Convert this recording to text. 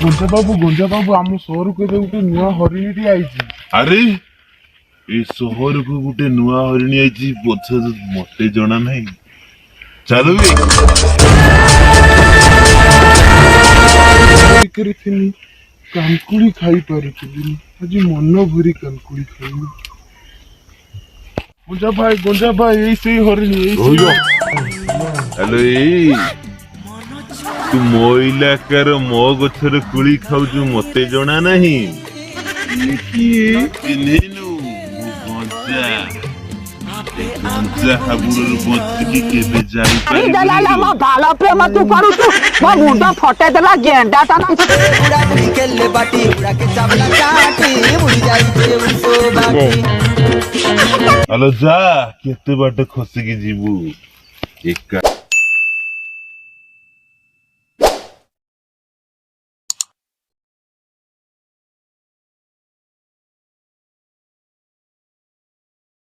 गुंजा बाबू आम सहर को गोटे नुआ हरिणी आई। अरे ए सहर को गोटे नुआ हरिणी आई बोझ मते जना नहीं। चलो कानकुड़ी खाई पारी आज मन भरी कानकुड़ी खाई। गुंजा भाई यही से हरिणी। हेलो तू मो इलाकार मो गछर कुली खाऊ मते जना नहीं। गंजा हाबुर बचिकी केबे जाई अरे दलाला म बाला प्रेम तू करू तू म मुंडा फटे देला गेंडा ता उड़ा उड़ी केले बाटी उड़ा के चावला चाटी उड़ी जाई छे उनको बाटी। हेलो जा केते बाटे खसी की जीवू एक